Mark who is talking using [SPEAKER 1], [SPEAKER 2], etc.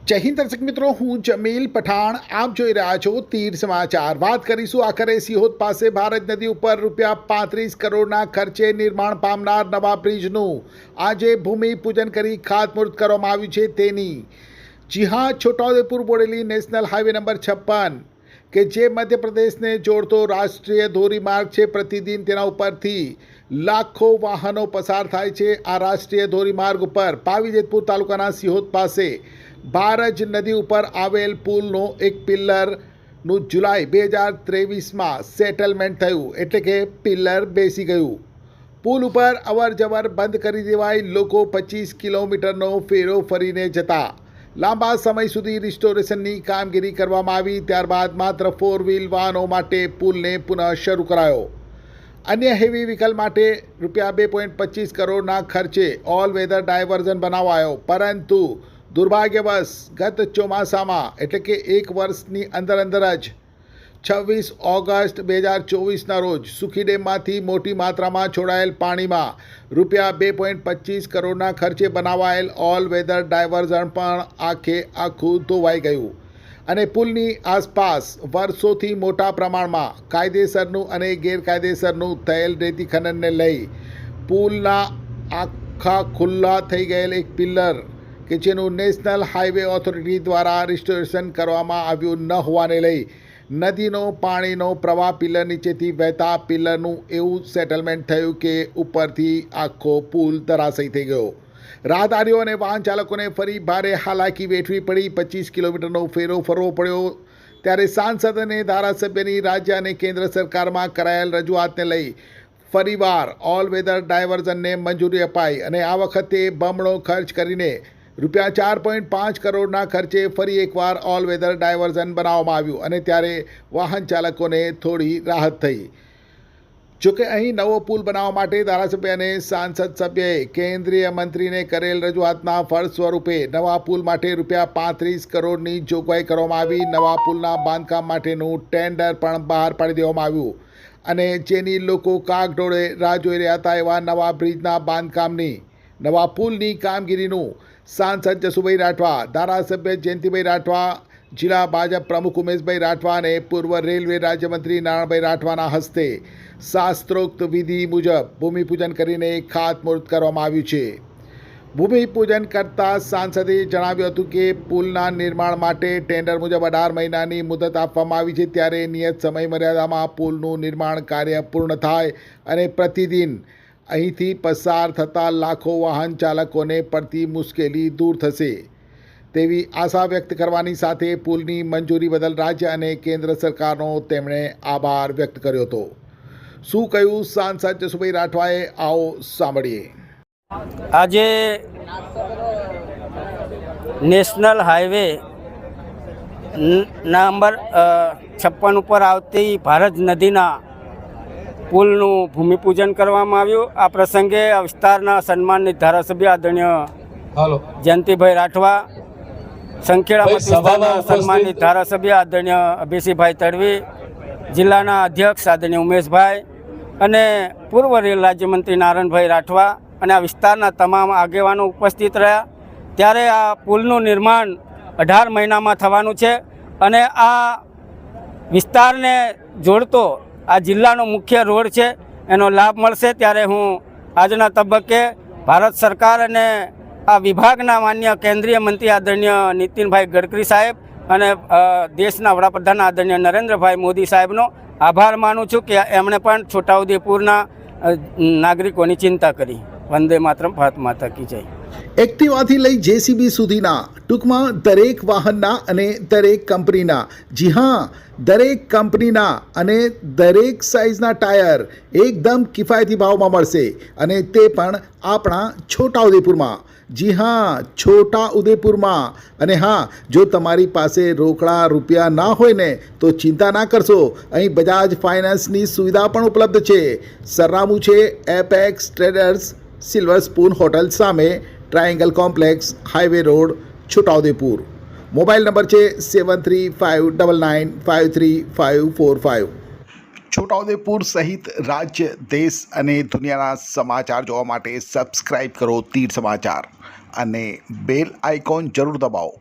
[SPEAKER 1] જય હિન્દ દર્શક મિત્રો, હું જમીલ પઠાણ. આપ જોઈ રહ્યા છો તીર સમાચાર. વાત કરીશું આખરે સિહોદ પાસે ભારત નદી ઉપર ₹35 કરોડના ખર્ચે નિર્માણ પામનાર નવા બ્રિજનું આજે ભૂમિપૂજન કરી ખાતમુહૂર્ત કરવામાં આવ્યું છે તેની. જી હા, Chhotaudepur Bodeli national highway number 56 કે જે મધ્યપ્રદેશને જોડતો રાષ્ટ્રીય ધોરીમાર્ગ છે. પ્રતિદિન તેના ઉપરથી લાખો વાહનો પસાર થાય છે. આ રાષ્ટ્રીય ધોરીમાર્ગ ઉપર પાવી જેતપુર તાલુકાના સિહોદ પાસે ભારજ નદી ઉપર આવેલ પુલનો એક પિલ્લરનું જુલાઈ 2023માં સેટલમેન્ટ થયું, એટલે કે પિલ્લર બેસી ગયું. પુલ ઉપર અવર જવર બંધ કરી દેવાઈ. લોકો 25 કિલોમીટરનો ફેરો ફરીને જતા. લાંબા સમય સુધી રિસ્ટોરેશનની કામગીરી કરવામાં આવી. ત્યારબાદ માત્ર 4 વ્હીલ વાહનો માટે પુલને પુનઃ શરૂ કરાયો. અન્ય હેવી વ્હીકલ માટે ₹2.25 કરોડના ખર્ચે ઓલ વેધર ડાયવર્ઝન બનાવાયો. પરંતુ દુર્ભાગ્યવશ ગત ચોમાસામાં, એટલે કે એક વર્ષની અંદર જ 26 ઓગસ્ટ 2024ના રોજ સુખી ડેમમાંથી મોટી માત્રામાં છોડાયેલ પાણીમાં ₹2.25 કરોડના ખર્ચે બનાવાયેલ ઓલ વેધર ડાયવર્ઝન પણ આખે આખું ધોવાઈ ગયું અને પુલની આસપાસ વર્ષોથી મોટા પ્રમાણમાં કાયદેસરનું અને ગેરકાયદેસરનું થયેલ રેતી ખનનને લઈ પુલના આખા ખુલ્લા થઈ ગયેલ એક પિલ્લર કે જેનું નેશનલ હાઈવે ઓથોરિટી દ્વારા રિસ્ટોરેશન કરવામાં આવ્યું ન હોવાને લઈ નદીનો પાણીનો પ્રવાહ પિલ્લર નીચેથી વહેતા પિલ્લરનું એવું સેટલમેન્ટ થયું કે ઉપરથી આખો પુલ ધરાશયી થઈ ગયો. રાહદારીઓ અને વાહન ચાલકોને ફરી ભારે હાલાકી વેઠવી પડી. 25 કિલોમીટરનો ફેરો ફરવો પડ્યો. ત્યારે સાંસદ અને ધારાસભ્યની રાજ્ય અને કેન્દ્ર સરકારમાં કરાયેલ રજૂઆતને લઈ ફરીવાર ઓલ વેધર ડાયવર્ઝનને મંજૂરી અપાઈ અને આ વખતે બમણો ખર્ચ કરીને ₹4.5 કરોડના ખર્ચે ફરી એકવાર ઓલ વેધર ડાયવર્ઝન બનાવવામાં આવ્યું અને ત્યારે વાહન ચાલકોને થોડી રાહત થઈ. જોકે અહીં નવો પુલ બનાવવા માટે ધારાસભ્ય અને સાંસદ સભ્યએ કેન્દ્રીય મંત્રીને કરેલ રજૂઆતના ફળ સ્વરૂપે નવા પુલ માટે ₹35 કરોડની જોગવાઈ કરવામાં આવી. નવા પુલના બાંધકામ માટેનું ટેન્ડર પણ બહાર પાડી દેવામાં આવ્યું અને જેની લોકો કાગડોળે રાહ જોઈ રહ્યા હતા એવા નવા બ્રિજના બાંધકામની, નવા પુલની કામગીરીનું સાંસદ જસુભાઈ રાઠવા, ધારાસભ્ય જયંતિભાઈ રાઠવા, જિલ્લા ભાજપ પ્રમુખ ઉમેશભાઈ રાઠવા અને પૂર્વ રેલવે રાજ્યમંત્રી નારણભાઈ રાઠવાના હસ્તે શાસ્ત્રોક્ત વિધિ મુજબ ભૂમિપૂજન કરીને ખાતમુહૂર્ત કરવામાં આવ્યું છે. ભૂમિપૂજન કરતા સાંસદે જણાવ્યું હતું કે પુલના નિર્માણ માટે ટેન્ડર મુજબ 18 મહિનાની મુદત આપવામાં આવી છે. ત્યારે નિયત સમય મર્યાદામાં પુલનું નિર્માણ કાર્ય પૂર્ણ થાય અને પ્રતિદિન અહીંથી પસાર થતા લાખો વાહન ચાલકોને પડતી મુશ્કેલી દૂર થશે તેવી આશા વ્યક્ત કરવાની સાથે પુલની મંજૂરી બદલ રાજ્ય અને કેન્દ્ર સરકારનો તેમણે આભાર વ્યક્ત કર્યો હતો. શું કહ્યું સાંસદ જસુભાઈ રાઠવાએ, આવો સાંભળીએ.
[SPEAKER 2] આજે નેશનલ હાઈવે નંબર 56 ઉપર આવતી ભારજ નદીના પુલનું ભૂમિપૂજન કરવામાં આવ્યું. આ પ્રસંગે આ વિસ્તારના સન્માનિત ધારાસભ્ય આદરણીય જયંતિભાઈ રાઠવા, સંખેડા મત વિસ્તારના સન્માનિત ધારાસભ્ય આદરણીય અભિષેકભાઈ તડવી, જિલ્લાના અધ્યક્ષ આદરણીય ઉમેશભાઈ અને પૂર્વ રેલ રાજ્યમંત્રી નારણભાઈ રાઠવા અને આ વિસ્તારના તમામ આગેવાનો ઉપસ્થિત રહ્યા. ત્યારે આ પુલનું નિર્માણ 18 મહિનામાં થવાનું છે અને આ વિસ્તારને જોડતો આ જિલ્લાનો મુખ્ય રોડ છે, એનો લાભ મળશે. ત્યારે હું આજના તબક્કે ભારત સરકાર અને આ વિભાગના માન્ય કેન્દ્રીય મંત્રી આદરણીય નીતિનભાઈ ગડકરી સાહેબ અને દેશના વડાપ્રધાન આદરણીય નરેન્દ્રભાઈ મોદી સાહેબનો આભાર માનું છું કે એમણે પણ છોટાઉદેપુરના નાગરિકોની ચિંતા કરી. વંદે માતરમ, ભારત માતા કી જય.
[SPEAKER 1] એક્ટિવાથી લઈ જેસીબી સુધીના, ટૂંકમાં દરેક વાહનના અને દરેક કંપનીના, જી હા, દરેક કંપનીના અને દરેક સાઇઝના ટાયર એકદમ કિફાયતી ભાવમાં મળશે અને તે પણ આપણા છોટાઉદેપુરમાં. જી હા, છોટાઉદેપુરમાં. અને હા, જો તમારી પાસે રોકડા રૂપિયા ના હોય ને તો ચિંતા ના કરશો, અહીં બજાજ ફાઇનાન્સની સુવિધા પણ ઉપલબ્ધ છે. સરનામું છે apex traders, silver spoon hotel સામે, triangle complex, highway road, Chhotaudepur. Mobile number છે 7359953545. છોટાઉદેપુર સહિત રાજ્ય, દેશ અને દુનિયાના સમાચાર જોવા માટે સબસ્ક્રાઈબ કરો તીર સમાચાર અને બેલ આઇકોન જરૂર દબાવો.